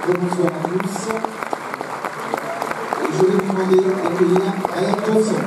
Bonsoir à tous. Et je vais vous demander d'accueillir Réalisateur.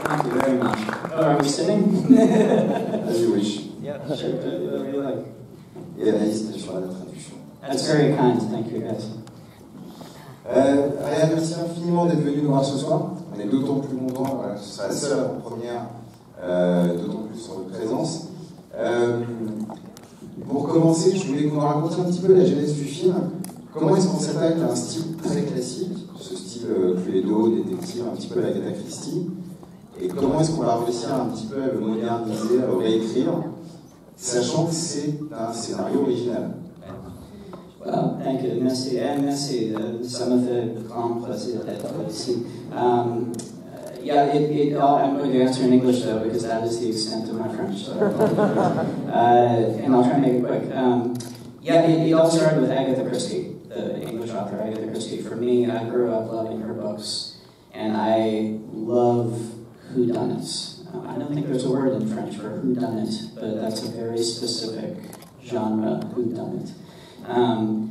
Thank you very much. Oh, are we sitting? As you wish. Yeah, sure. Whatever you like. Et Anaïs, je ferai la traduction. That's very kind. Thank you, guys. Réa, merci infiniment d'être venu nous voir ce soir. On est d'autant plus contents, voilà, que ce sera la seule avant-première, d'autant plus sur votre présence. Pour commencer, je voulais que vous nous racontiez un petit peu la genèse du film. Comment est-ce qu'on s'attaque à un style très classique, ce style Cluedo, détective, un petit peu la Agatha Christie, et comment est-ce qu'on va réussir un petit peu à le moderniser, à le réécrire, sachant que c'est un scénario original. Well, thank you. Merci. Merci. Ça me fait grand plaisir d'être ici. Yeah, I'm going to answer in English though, because that is the extent of my French. So, and I'll try and make it quick. Yeah, it all started with Agatha Christie, the English author Agatha Christie. For me, I grew up loving her books, and I love whodunits. I don't think there's a word in French for whodunit, but that's a very specific genre, whodunit.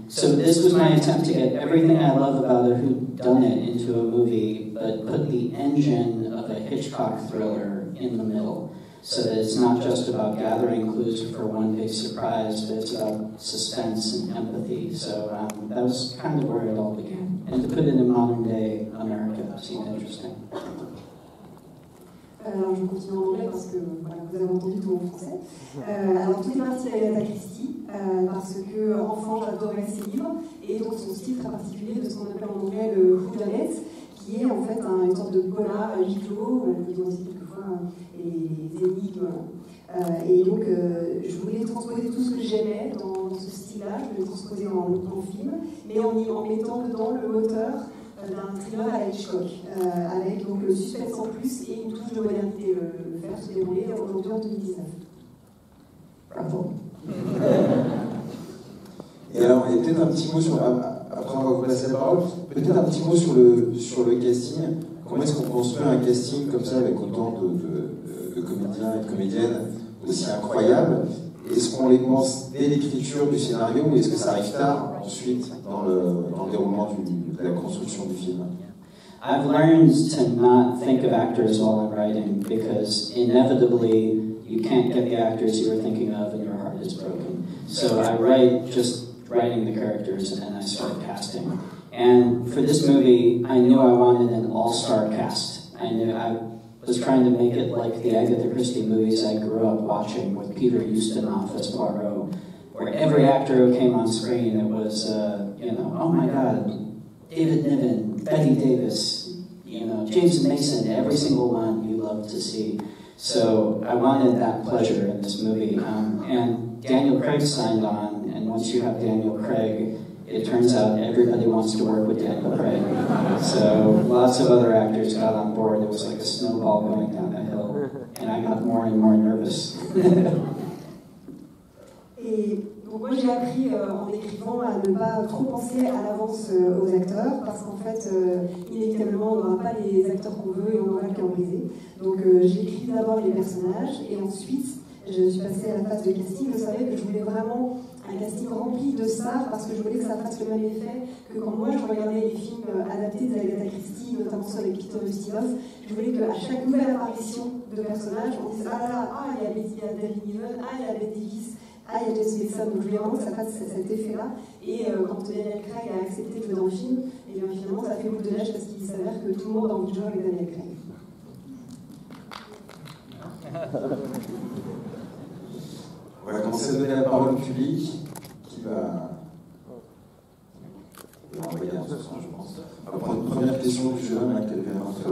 So this was my attempt to get everything I love about a whodunit into a movie, but put the engine of a Hitchcock thriller in the middle, so that it's not just about gathering clues for one big surprise, but it's about suspense and empathy. So that was kind of where it all began. And to put it in modern day America seemed interesting. Alors je continue en anglais parce que voilà, vous avez entendu tout en français. Alors tout est parti d'Agatha Christie parce que enfant j'adorais ses livres et donc son style très particulier de ce qu'on appelle en anglais le whodunit, qui est en fait une sorte de polar huis clos, ils ont aussi quelquefois les énigmes. Et donc je voulais transposer tout ce que j'aimais dans ce style-là, je voulais le transposer en film, mais en mettant dedans le moteur d'un thriller à la Hitchcock, avec donc le suspense en plus et une touche de modernité, le faire se dérouler aujourd'hui en 2019. Bravo. Et alors, et peut-être un petit mot sur, après on va vous passer la parole, peut-être un petit mot sur le casting. Comment est-ce qu'on construit un casting comme ça avec autant de comédiens et de comédiennes aussi incroyables? Est-ce qu'on les pense dès l'écriture du scénario ou est-ce que ça arrive tard ensuite dans le déroulement de la construction du film? I've learned to not think of actors while I'm writing because inevitably you can't get the actors you were thinking of and your heart is broken. So I write just writing the characters and then I start casting. And for this movie, I knew I wanted an all-star cast. I knew I was trying to make it like the Agatha Christie movies I grew up watching with Peter Ustinov as Poirot, where every actor who came on screen, it was, oh my God, David Niven, Betty Davis, James Mason, every single one you love to see. So I wanted that pleasure in this movie. And Daniel Craig signed on, and once you have Daniel Craig, it turns out everybody wants to work with Daniel Craig. So lots of other actors got on board. It was like a snowball going down the hill. And I got more and more nervous. Et donc moi j'ai appris en écrivant à ne pas trop penser à l'avance aux acteurs parce qu'en fait inévitablement on n'aura pas les acteurs qu'on veut et on aura le cœur brisé. Donc j'ai écrit d'abord les personnages et ensuite je suis passée à la phase de casting. Je savais que je voulais vraiment un casting rempli de stars parce que je voulais que ça fasse le même effet que quand moi je regardais les films adaptés d'Agatha Christie, notamment ceux avec Peter Ustinov. Je voulais qu'à chaque nouvelle apparition de personnage on dise ah là, il y a David Niven, il y a Bette Davis, il y a James Mason. Donc je voulais vraiment que ça fasse cet effet-là. Et quand Daniel Craig a accepté de jouer dans le film, et bien finalement ça fait boule de neige parce qu'il s'avère que tout le monde a envie de jouer avec Daniel Craig. On va commencer à donner la parole au public qui va envoyer en ce sens, je pense. On va prendre une première question du jeune avec quelqu'un d'entre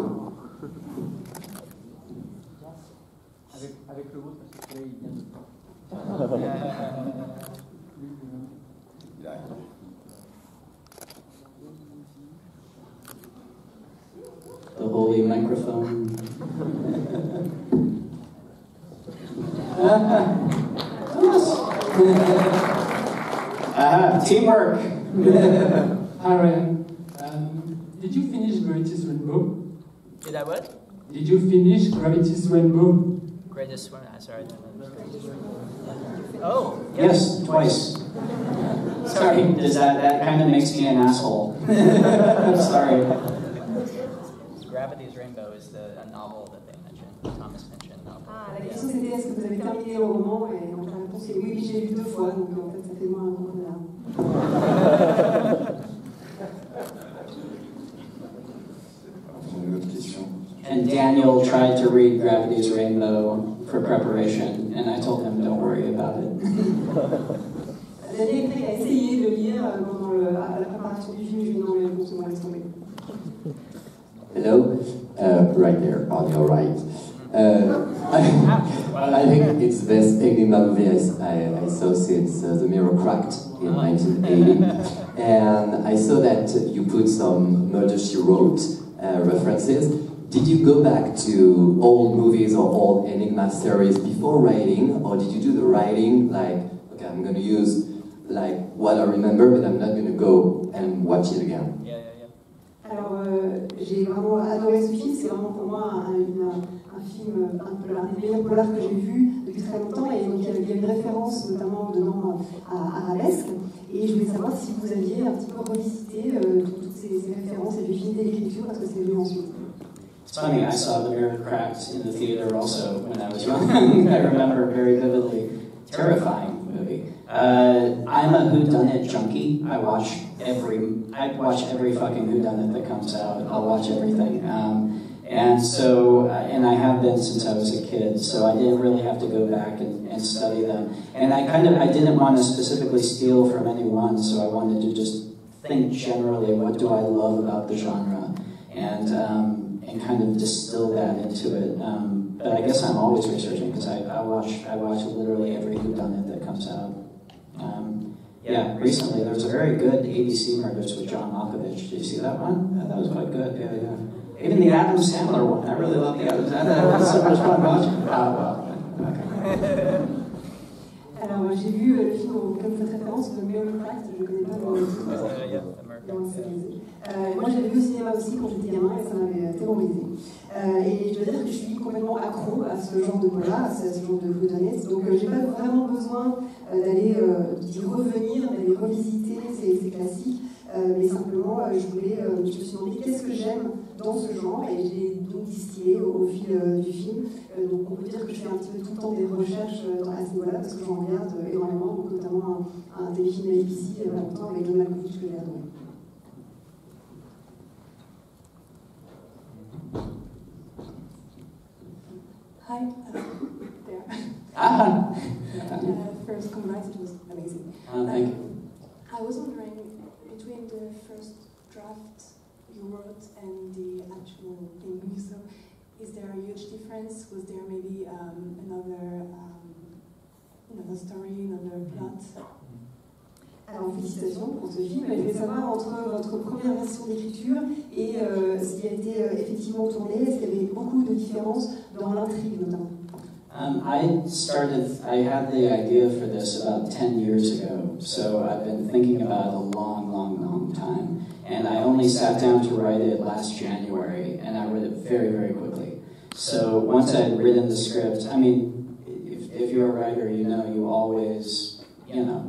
avec le vôtre, parce que il vient de Il arrive. microphone. Teamwork. Hi Ryan. Did you finish Gravity's Rainbow? Did I what? Did you finish Gravity's Rainbow? Greatest one. Sorry. Oh. Yes, twice. Sorry, that kind of makes me an asshole. I'm sorry. Gravity's Rainbow is a novel that they mentioned, Thomas Pynchon novel. Ah, la question c'était est-ce que vous avez terminé le roman et donc la réponse est oui, j'ai lu 2 fois, donc en fait ça fait moins un gros connard. Une autre question. And Daniel tried to read Gravity's Rainbow for preparation, and I told him, don't worry about it. Daniel a essayé de lire pendant la préparation du film, je lui ai dit non, mais bon, c'est moi, laisse tomber. Hello, right there on your right. I think it's the best Enigma movie I saw since The Mirror Cracked in 1980. And I saw that you put some Murder, She Wrote references. Did you go back to old movies or old Enigma series before writing, or did you do the writing like, okay, I'm going to use like what I remember, but I'm not going to go and watch it again? Alors, j'ai vraiment adoré ce film, c'est vraiment pour moi un film, un des meilleurs polars que j'ai vu depuis très longtemps, et donc il y a une référence notamment dedans à HALLES, et je voulais savoir si vous aviez un petit peu revisité toutes ces références et défini l'écriture, parce que c'est venu ensuite. It's funny, I saw The Mirror Cracked in the theater also when I was young. I remember very vividly. Terrifying movie. I'm a whodunit junkie. I watch every fucking whodunit that comes out. I'll watch everything. And I have been since I was a kid, so I didn't really have to go back and study them. And I didn't want to specifically steal from anyone, so I wanted to just think generally, what do I love about the genre? And kind of distill that into it. But I guess I'm always researching because I watch literally every whodunit that comes out. Yeah, recently there was a very good ABC Murders with John Malkovich. Did you see that one? That was quite good. Yeah. Even the Adam Sandler one. I really love the Adam Sandler. That was so much fun watching. Oh well. Okay. Alors j'ai vu le film auquel vous faites référence, The Mirror Cracked, je ne connais pas le titre. Moi j'ai vu au cinéma aussi quand j'étais gamin et ça m'avait terrorisé. Et je dois dire que je suis complètement accro à ce genre de polar, à ce genre de whodunit, donc j'ai pas vraiment besoin d'aller d'y revenir, d'aller revisiter ces classiques, mais simplement je me suis demandé qu'est-ce que j'aime dans ce genre, et j'ai donc distillé au fil du film. Donc on peut dire que je fais un petit peu tout le temps des recherches à ce niveau-là, parce que j'en regarde énormément, donc notamment un téléfilm ABC il y a longtemps avec John Malkovich que j'ai adoré. Hi, there. First, congrats, it was amazing. Thank you. I was wondering, between the first draft you wrote and the actual thing you saw, is there a huge difference? Was there maybe another story, another plot? Alors, félicitations pour ce film. Je voulais savoir, entre votre première version d'écriture et ce qui a été effectivement tourné, est-ce qu'il y avait beaucoup de différences dans l'intrigue notamment? I had the idea for this about 10 years ago, so I've been thinking about it a long time. And I only sat down to write it last January, and I wrote it very, very quickly. So once I'd written the script, I mean, if you're a writer, you know you always,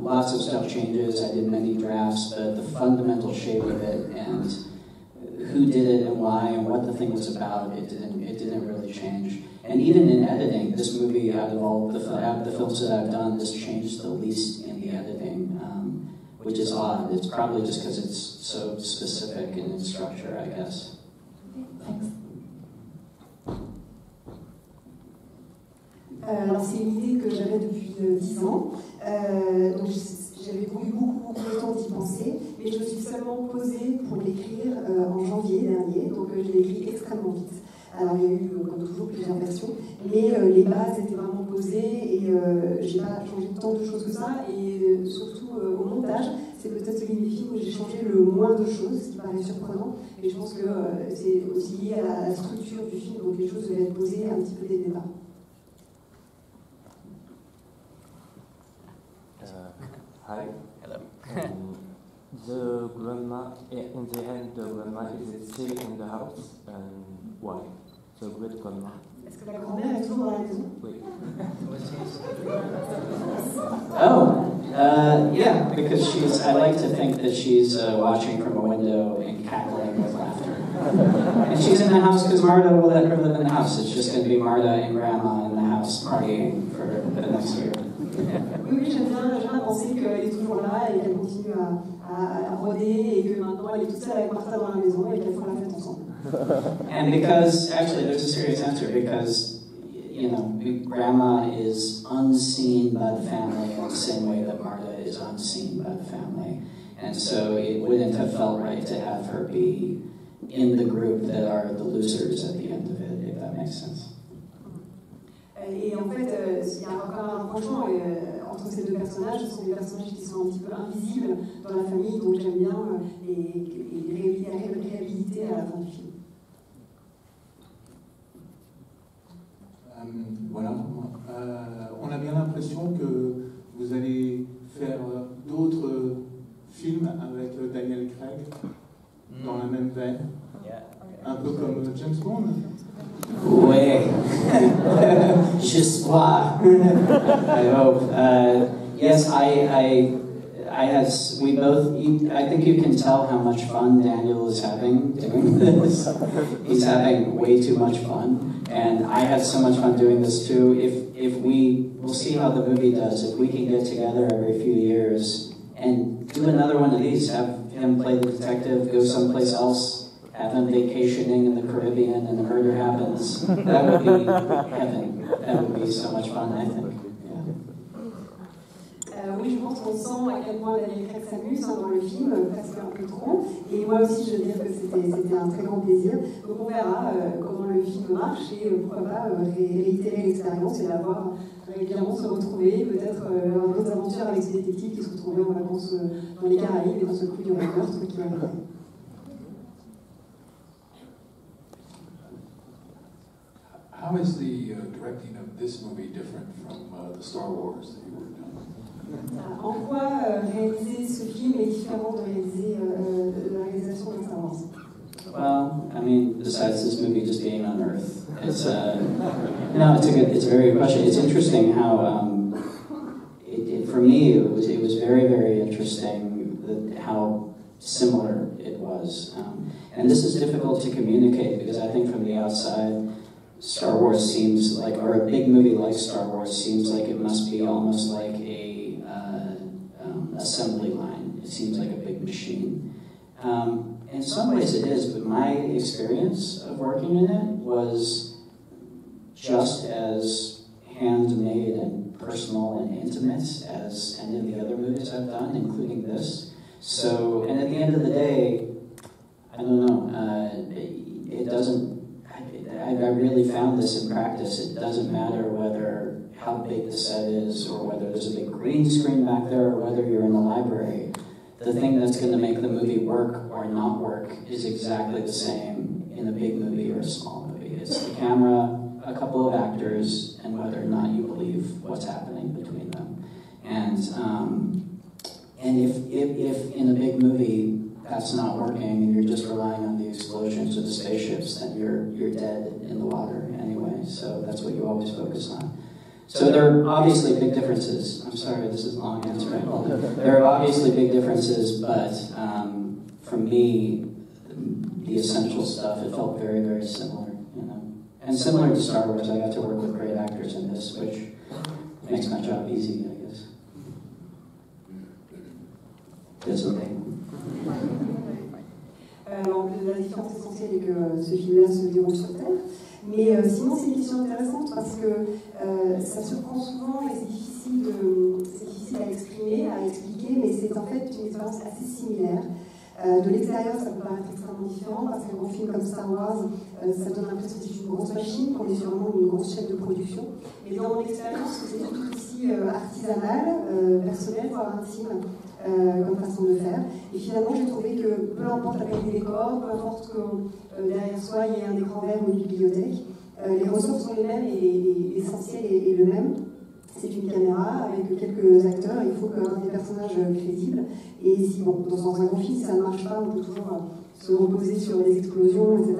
lots of stuff changes. I did many drafts, but the fundamental shape of it and who did it and why and what the thing was about, it didn't really change. And even in editing, this movie, out of all the films that I've done, this changed the least in the editing, which is odd. It's probably just because it's so specific in its structure, I guess. Thanks. Alors c'est une idée que j'avais depuis 10 ans, donc j'avais eu beaucoup de temps d'y penser, mais je me suis seulement posée pour l'écrire en janvier dernier, donc je l'ai écrit extrêmement vite. Alors il y a eu, comme toujours, plusieurs versions, mais les bases étaient vraiment posées et j'ai pas changé tant de choses que ça, et surtout au montage, c'est peut-être l'une des films où j'ai changer le moins de choses, ce qui paraît surprenant. Et je pense que c'est aussi lié à la structure du film, donc les choses devaient être posées un petit peu dès le départ. Hi. Hello. The grandma, in the end, the grandma is still in the house, and why? The great grandma. Est-ce que la grand-mère est toujours dans la maison? Oui. Yeah, because I like to think that she's watching from a window and cackling with laughter. And she's in the house because Marta will let her live in the house. It's just going to be Marta and Grandma in the house partying for the next year. Oui, j'aime bien penser qu'elle est toujours là et qu'elle continue à rôder et que maintenant elle est toute seule avec Martha dans la maison et qu'elle fera la fête ensemble. And because, actually, there's a serious answer, because, you know, Grandma is unseen by the family in the same way that Marta is unseen by the family. And so it wouldn't have felt right to have her be in the group that are the losers at the end of it, if that makes sense. Et en fait, il y a quand même un rapprochement entre ces deux personnages. Ce sont des personnages qui sont un petit peu invisibles dans la famille, donc j'aime bien les réhabiliter à la fin du film. Voilà. On a bien l'impression que vous allez faire d'autres films avec Daniel Craig dans la même veine, un peu comme James Bond. Oui. J'espère. I hope. Yes, I think you can tell how much fun Daniel is having doing this. He's having way too much fun. And I had so much fun doing this too. We'll see how the movie does. If we can get together every few years and do another one of these, have him play the detective, go someplace else, have him vacationing in the Caribbean and the murder happens, that would be heaven. That would be so much fun, I think. Oui, je pense qu'on sent à quel point Daniel Craig s'amuse dans le film, presque un peu trop. Et moi aussi, je veux dire que c'était un très grand plaisir. Donc on verra comment le film marche et pourquoi pas réitérer l'expérience et la voir régulièrement se retrouver, peut-être avoir d'autres aventures avec ces détectives qui se retrouvaient en vacances dans les Caraïbes et dans ce coup il y aurait un meurtre qui arrivait. How is the directing of this movie different from the Star Wars that you were doing? En quoi réaliser ce film est différent de réaliser la réalisation de Star Wars? Well, I mean, besides this movie just being on Earth, it's it's a very good question. It's interesting how for me it was very, very interesting how similar it was, and this is difficult to communicate because I think from the outside, Star Wars seems like, or a big movie like Star Wars seems like it must be almost like a assembly line. It seems like a big machine. In some ways it is, but my experience of working in it was just as handmade and personal and intimate as any of the other movies I've done, including this. So, and at the end of the day, I don't know, it doesn't, I really found this in practice. It doesn't matter how big the set is, or whether there's a big green screen back there, or whether you're in the library. The thing that's going to make the movie work or not work is exactly the same in a big movie or a small movie. It's the camera, a couple of actors, and whether or not you believe what's happening between them. And if in a big movie that's not working and you're just relying on the explosions of the spaceships, then you're dead in the water anyway. So that's what you always focus on. So there are obviously big differences. I'm sorry, this is a long answer. There are obviously big differences, but for me, the essential stuff, it felt very, very similar, you know. And similar to Star Wars, I got to work with great actors in this, which makes my job easy, I guess. Désolé. Alors, la différence essentielle est que ce film-là se déroule sur Terre. Mais sinon, c'est une question intéressante parce que ça surprend souvent et c'est difficile à exprimer, à expliquer, mais c'est en fait une expérience assez similaire. De l'extérieur, ça peut paraître extrêmement différent parce qu'un grand film comme Star Wars, ça donne l'impression que c'est une grosse machine, qu'on est sur une grosse chaîne de production. Mais dans mon expérience, c'est tout aussi artisanal, personnel, voire intime. comme façon de faire. Et finalement, j'ai trouvé que peu importe la qualité des décors, peu importe que derrière soi il y ait un écran vert ou une bibliothèque, les ressources sont les mêmes et l'essentiel est le même. C'est une caméra avec quelques acteurs, il faut avoir des personnages crédibles. Et si, bon, dans un gros film, ça ne marche pas, on peut toujours se reposer sur des explosions, etc.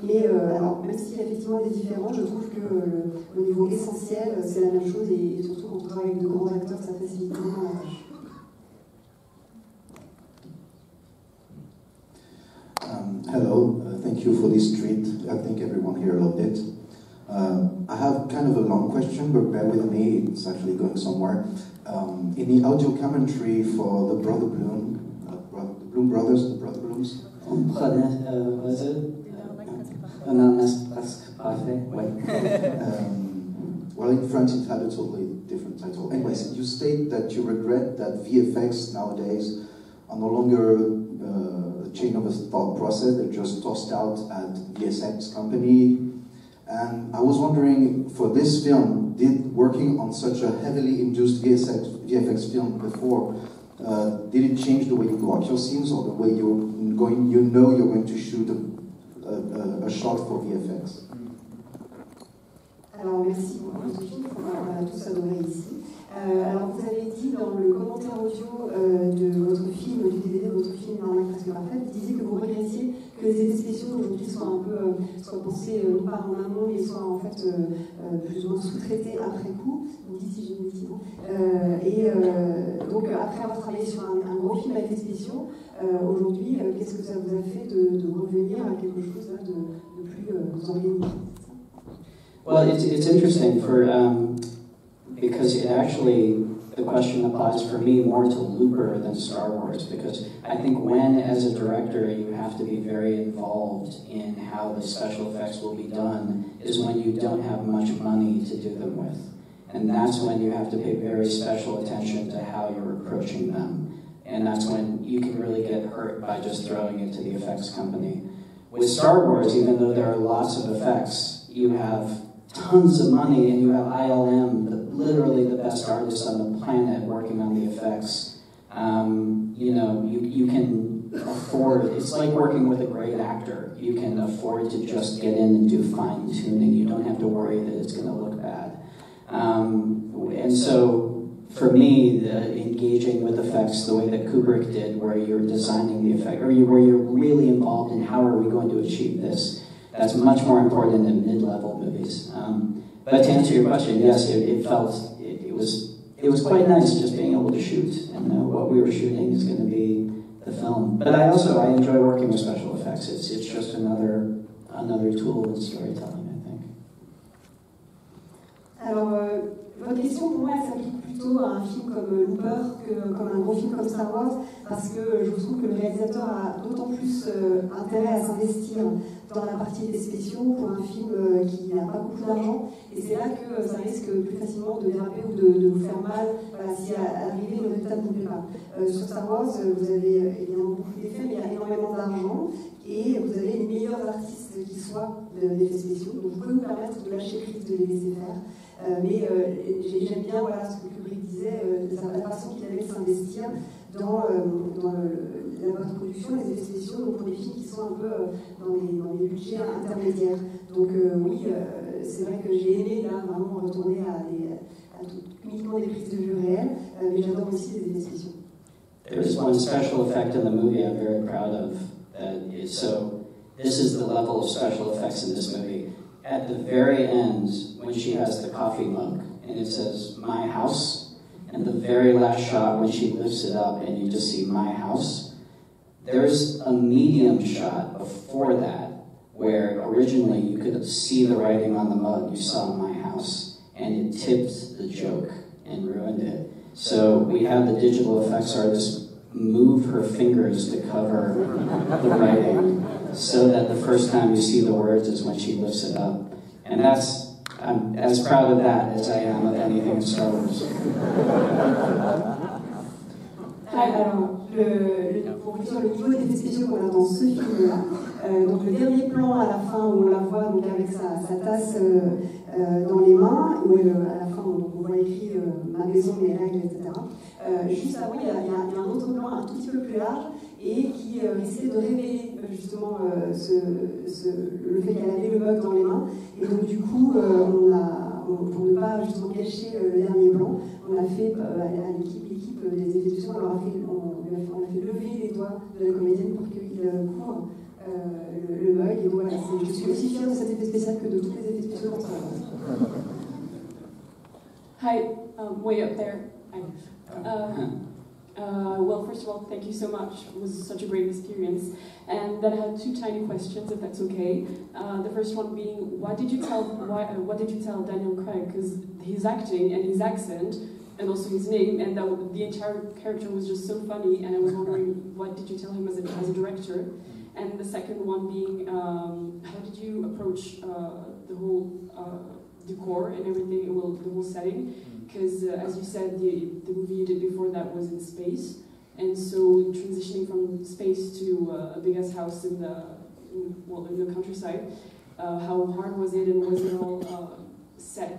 Mais alors, même s'il y a effectivement des différences, je trouve que au niveau essentiel, c'est la même chose, et surtout quand on travaille avec de grands acteurs, ça facilite vraiment la tâche. Hello, thank you for this treat. I think everyone here loved it. I have kind of a long question, but bear with me, it's actually going somewhere. In the audio commentary for the Brother Bloom, the Bloom Brothers, the Brother Blooms. Well, in France it had a totally different title. Anyways, you state that you regret that VFX nowadays are no longer a chain of a thought process, they're just tossed out at VFX company. And I was wondering, for this film, working on such a heavily induced VFX film before, did it change the way you block your scenes or the way you're going to shoot a shot for VFX? Alors merci beaucoup de ce film, on a tous adoré ici. Alors vous avez dit dans le commentaire audio de votre film, du DVD de votre film Arnaque presque parfaite, vous disiez que vous regrettiez que les effets spéciaux aujourd'hui soient un peu soient pensés non pas en amont, mais soient en fait plus ou moins sous-traités après coup. Vous dites si j'ai une bêtise. Donc après avoir travaillé sur un gros film à effets spéciaux, aujourd'hui, qu'est-ce que ça vous a fait de revenir à quelque chose là, de plus organisé? Well, it's interesting because it actually, the question applies for me more to Looper than Star Wars, because I think when, as a director, you have to be very involved in how the special effects will be done is when you don't have much money to do them with. And that's when you have to pay very special attention to how you're approaching them. And that's when you can really get hurt by just throwing it to the effects company. With Star Wars, even though there are lots of effects, you have tons of money and you have ILM, literally the best artists on the planet working on the effects. You can afford, it's like working with a great actor. You can afford to just get in and do fine tuning. You don't have to worry that it's going to look bad. And so for me, engaging with effects the way that Kubrick did, where you're designing the effect, or where you're really involved in how are we going to achieve this, that's much more important than mid-level movies. But to answer your question, yes, it was quite nice just being able to shoot and know what we were shooting is going to be the film. But I enjoy working with special effects. It's just another tool in storytelling, I think. Alors, votre question pour moi, elle s'applique plutôt à un film comme Looper que comme un gros film comme Star Wars, parce que je trouve que le réalisateur a d'autant plus intérêt à s'investir dans la partie des spéciaux pour un film qui n'a pas beaucoup d'argent, et c'est là que ça risque plus facilement de déraper ou de vous faire mal si à l'arrivée le résultat ne vous plaît pas. Sur Star Wars, vous avez évidemment beaucoup d'effets, mais il y a énormément d'argent, et vous avez les meilleurs artistes qui soient d'effets spéciaux, donc vous pouvez vous permettre de lâcher prise, de les laisser faire. Mais j'aime bien ce que Kubrick disait, la façon qu'il avait de s'investir dans la post-production, les effets spéciaux, donc pour des films qui sont un peu dans les budgets intermédiaires. Donc oui, c'est vrai que j'ai aimé là vraiment retourner à uniquement des prises de vue réelles, mais j'adore aussi les effets spéciaux. There's one special effect in the movie I'm very proud of. So this is the level of special effects in this movie. At the very end, when she has the coffee mug, and it says, "My house," and the very last shot when she lifts it up and you just see "My house," there's a medium shot before that where originally you could see the writing on the mug, you saw "My house," and it tipped the joke and ruined it. So we had the digital effects artist move her fingers to cover the writing, so that the first time you see the words is when she lifts it up. And I'm as proud of that as I am of anything in Star Wars. Alors, pour vous dire le niveau d'effets spéciaux qu'on a dans ce film-là, donc le dernier plan à la fin où on la voit donc avec sa tasse dans les mains, où à la fin on voit écrit ma maison, mes règles, etc. Juste avant, il y a un autre plan un tout petit peu plus large et qui essaie de révéler justement le fait qu'elle avait le bug dans les mains. Et donc du coup, pour ne pas justement cacher le dernier plan, on a fait à l'équipe des effets spéciaux, on a fait lever les doigts de la comédienne pour qu'il couvre le bug. Et donc voilà, je suis aussi fière de cet effet spécial que de tous les effets spéciaux qu'on travaille. Hi, way up there. Hi. Well, first of all, thank you so much. It was such a great experience. And then I had two tiny questions, if that's okay. The first one being, what did you tell Daniel Craig? Because his acting and his accent, and also his name, and the entire character was just so funny. And I was wondering, what did you tell him as a director? And the second one being, how did you approach the whole decor and everything, well, the whole setting? Because as you said, the movie you did before that was in space, and so transitioning from space to a big-ass house in the countryside, how hard was it, and was it all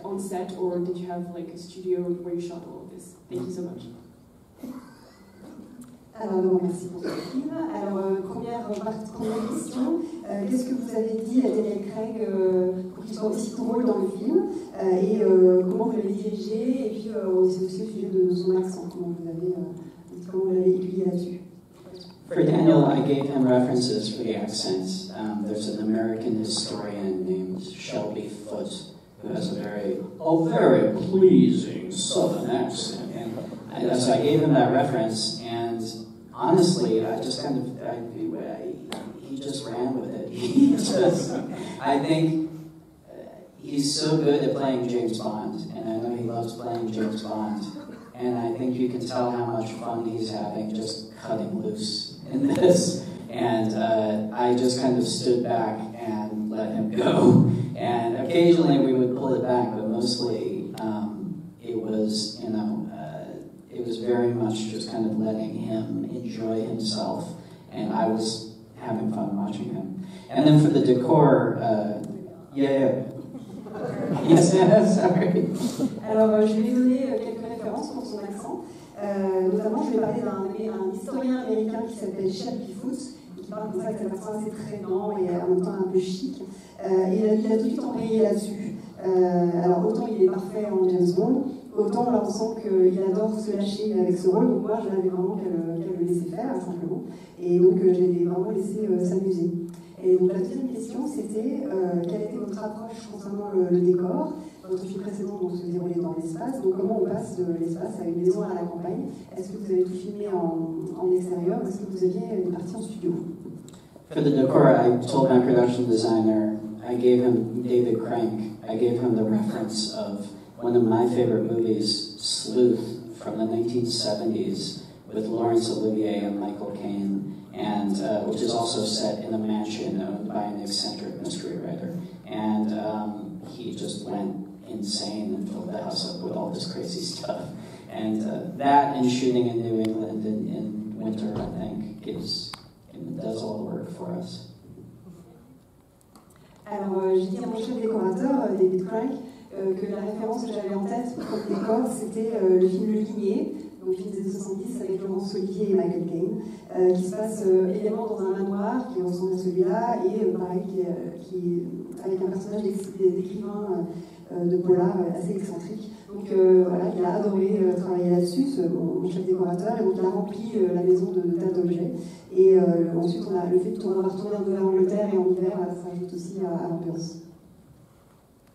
on set, or did you have like a studio where you shot all of this? Thank you so much. Alors, donc, merci pour ce film. Alors, première question, qu'est-ce que vous avez dit à Daniel Craig pour qu'il soit aussi drôle dans le film et comment vous l'avez dirigé, et puis c'est aussi au sujet de son accent, comment vous l'avez aiguillé là-dessus. For Daniel, I gave him references for the accents. There's an American historian named Shelby Foote who has a very pleasing Southern accent. And so I gave him that reference, and honestly, I just he just ran with it. I think he's so good at playing James Bond, and I know he loves playing James Bond. And I think you can tell how much fun he's having just cutting loose in this. And I just kind of stood back and let him go. And occasionally we would pull it back, but mostly it was, it was very much just kind of letting him enjoy himself. And I was having fun watching him. And then for the decor, Yes, sorry. Alors, je vais donner quelques références pour son accent. Notamment, je vais parler d'un historien américain qui s'appelle Shelby Foote, qui parle comme ça avec cet accent assez traînant et en même temps un peu chic. Et il a tout de suite embrayé là-dessus. Alors, autant il est parfait en James Bond, autant là on sent qu'il adore se lâcher avec ce rôle. Donc moi, je n'avais vraiment qu'à le laisser faire, simplement. Et donc, je l'ai vraiment laissé s'amuser. Et donc la deuxième question, c'était quelle était votre approche concernant le décor? Votre film précédent se déroulait dans l'espace, donc comment on passe de l'espace à une maison à la campagne? Est-ce que vous avez tout filmé en extérieur, ou est-ce que vous aviez une partie en studio? For the decor, I told my production designer, I gave him David Crank, I gave him the reference of one of my favorite movies, Sleuth, from the 1970s, with Laurence Olivier and Michael Caine. And which is also set in a mansion owned by an eccentric mystery writer. And he just went insane and filled the house up with all this crazy stuff. And that and shooting in New England in winter, I think, does all the work for us. Alors, j'ai dit à mon chef décorateur, David Crank, que la référence que j'avais en tête pour le décor, c'était le film Le Limier, donc film des années 70 avec Laurence Olivier et Michael Caine, qui se passe également dans un manoir qui ressemble à celui-là, et pareil, qui avec un personnage d'écrivain de polar assez excentrique. Donc voilà, il a adoré travailler là-dessus, mon chef décorateur, et donc il a rempli la maison de tas d'objets. Et ensuite, on a le fait qu'on va retourner un peu vers l'Angleterre et en hiver, ça ajoute aussi à l'ambiance.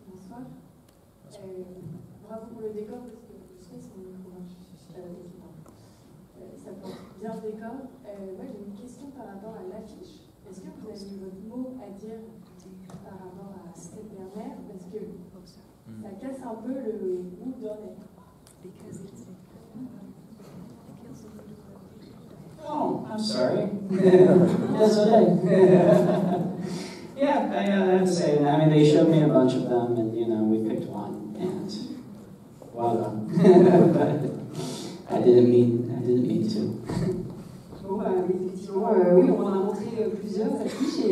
Bonsoir. Bravo pour le décor, parce que je sais que c'est un micro. Ça porte bien le décor. Moi, j'ai une question par rapport à l'affiche. Est-ce que vous avez votre mot à dire par rapport à cette dernière? Parce que ça casse un peu le goût d'un être. Oh, I'm sorry. That's okay. Yeah, I have to say, I mean, they showed me a bunch of them, and we picked one, and voila. But I didn't mean to. Bon, effectivement, oui, on en a montré plusieurs affiches,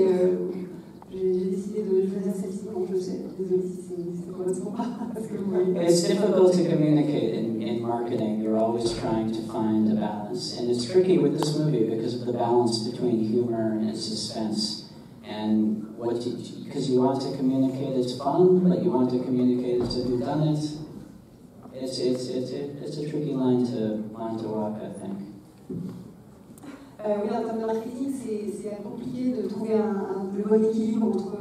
et j'ai décidé de choisir celle-ci. Bon, je sais, désolée si c'est correspond pas à ce que vous voyez. It's difficult to communicate in marketing. You're always trying to find a balance. And it's tricky with this movie because of the balance between humor and suspense. And because you want to communicate it's fun, but you want to communicate it's a whodunit. It's a tricky line to walk, I think. Oui, en termes de marketing, c'est compliqué de trouver le bon équilibre entre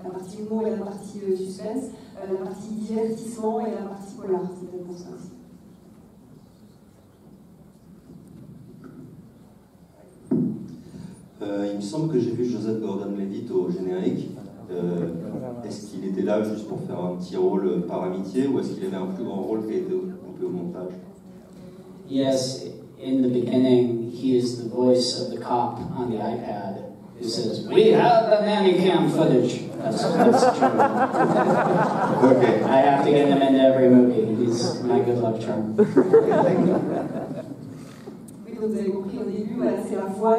la partie humour et la partie suspense, la partie divertissement et la partie polar. C'est peut-être pour ça aussi. Il me semble que j'ai vu Joseph Gordon-Levitt au générique. Est-ce qu'il était là juste pour faire un petit rôle par amitié ou est-ce qu'il avait un plus grand rôle qui a été coupé au montage? Yes, in the beginning, he is the voice of the cop on the iPad who says, "We have the nanny cam footage." That's true. Okay. I have to get him into every movie. He's my good luck charm. Oui, donc vous avez compris au début, voilà, c'est la voix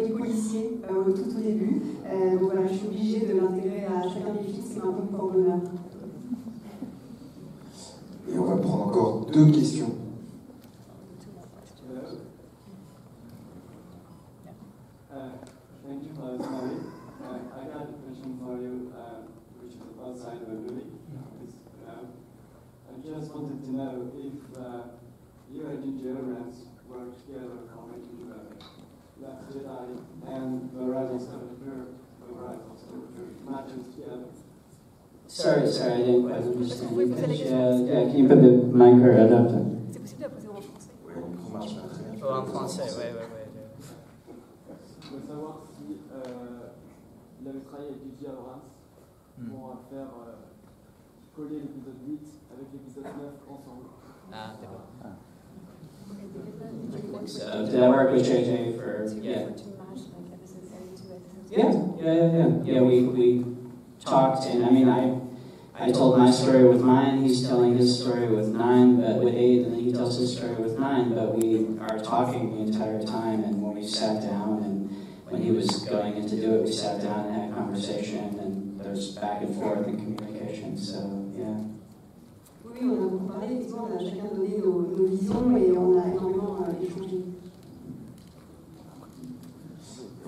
du policier tout au début. Donc voilà, je suis obligée de l'intégrer à chacun des films, c'est un peu une corde d'honneur. Et on va prendre encore 2 questions. Thank you for the story. I got a question for you, which is outside the movie. I just wanted to know if you and J.J. Abrams worked together on making Last Jedi and the Réalisateur matches together. Sorry, I didn't quite understand. Can you put the mic or adapter? C'est possible de la poser en français? Oui, en français, ouais. Je veux savoir si il avait travaillé avec J.J. Abrams pour faire coller l'épisode 8 avec l'épisode 9 ensemble. Ah, d'accord. So, did I work with JJ for, Yeah, we talked, and I mean, I told my story with mine, he's telling his story with 9, but with 8, and then he tells his story with 9, but we are talking the entire time, and when we sat down, and when he was going in to do it, we sat down and had a conversation, and there's back and forth and communication, so, yeah. Oui, on a beaucoup parlé, effectivement, on a chacun donné nos visions et on a énormément échangé.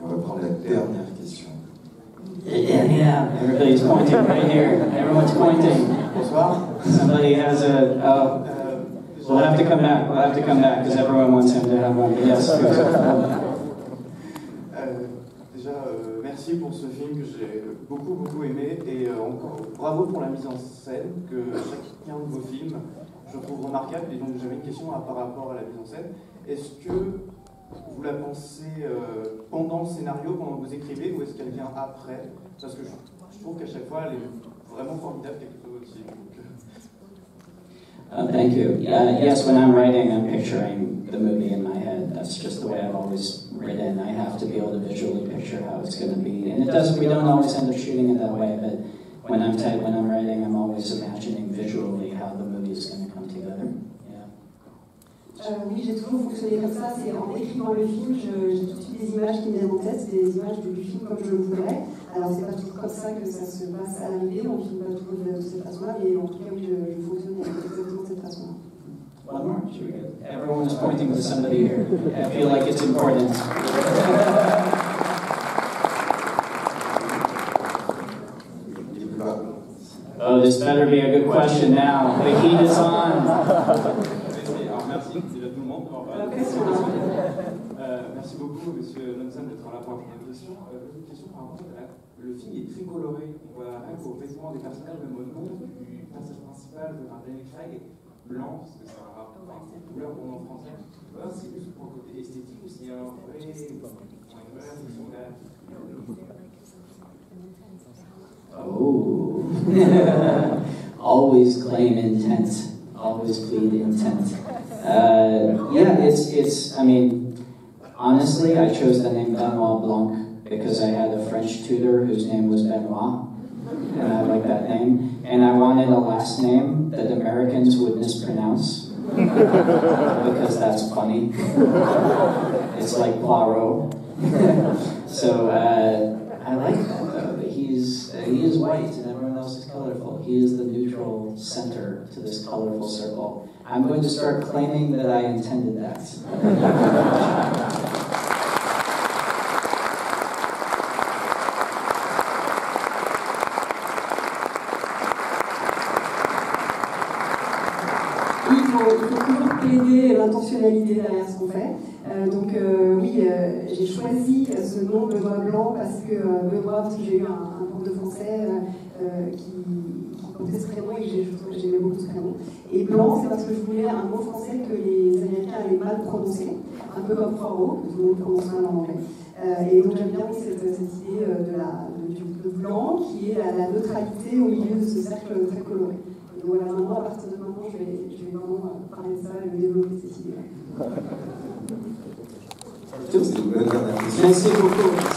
On va prendre la dernière question. Yeah, everybody's pointing right here. Everyone's pointing. Bonsoir. Somebody has we'll have to come back because everyone wants him to have one. Yes. Déjà, merci pour ce film que j'ai beaucoup aimé et encore bravo pour la mise en scène que chacun de vos films je trouve remarquable. Et donc j'avais une question par rapport à la mise en scène. Est-ce que vous la pensez pendant le scénario, pendant que vous écrivez, ou est-ce qu'elle vient après? Parce que je trouve qu'à chaque fois elle est vraiment formidable quelque chose aussi. Thank you. Yes, when I'm writing, I'm picturing the movie in my head. That's just the way I've always written. I have to be able to visually picture how it's going to be, and we don't always end up shooting it that way. But when I'm writing, I'm always imagining visually how the movie is going to come together. Oui, j'ai toujours fonctionné comme ça. C'est en écrivant le film, j'ai tout de suite des images qui me viennent en tête, des images du film comme je le voudrais. Alors c'est pas toujours comme ça que ça se passe à l'arrivée, on ne filme pas toujours de cette façon-là, mais en tout cas oui, je fonctionne exactement de cette façon-là. One more. Everyone is pointing to somebody here. I feel like it's important. Oh, this better be a good question now. The heat is on. Merci déjà tout le monde d'avoir parlé. Merci beaucoup, monsieur Johnson, d'être là pour la question. Une question par rapport à le film est très coloré. On voit rien qu'au vêtements des personnages, même au nom du personnage principal de Daniel Craig, blanc, parce que c'est un rapport avec les couleurs pour nous en français. C'est juste pour le côté esthétique ou s'il y a un vrai. Oh. Always claim intent. Always plead intent. I mean, honestly, I chose the name Benoit Blanc because I had a French tutor whose name was Benoit, and I like that name. And I wanted a last name that Americans would mispronounce because that's funny. It's like Poirot. So I like that though, that he is white and everyone else is colorful. He is the neutral center to this colorful circle. I'm going to start claiming that I intended that. Il faut toujours plaider l'intentionnalité derrière ce qu'on fait. Oui, j'ai choisi ce nom Benoît Blanc parce que j'ai eu un prof de français qui portait ce prénom et j'aimais beaucoup ce prénom. Et Blanc, c'est parce que je voulais un mot français que les Américains allaient mal prononcer, un peu comme Poirot, que tout le monde prononce mal en anglais. Et donc j'aime bien cette idée de blanc qui est la neutralité au milieu de ce cercle très coloré. Et voilà, maintenant, à partir de maintenant, je vais vraiment parler de ça et développer cette idée-là. C'est une bonne dernière question. Merci beaucoup.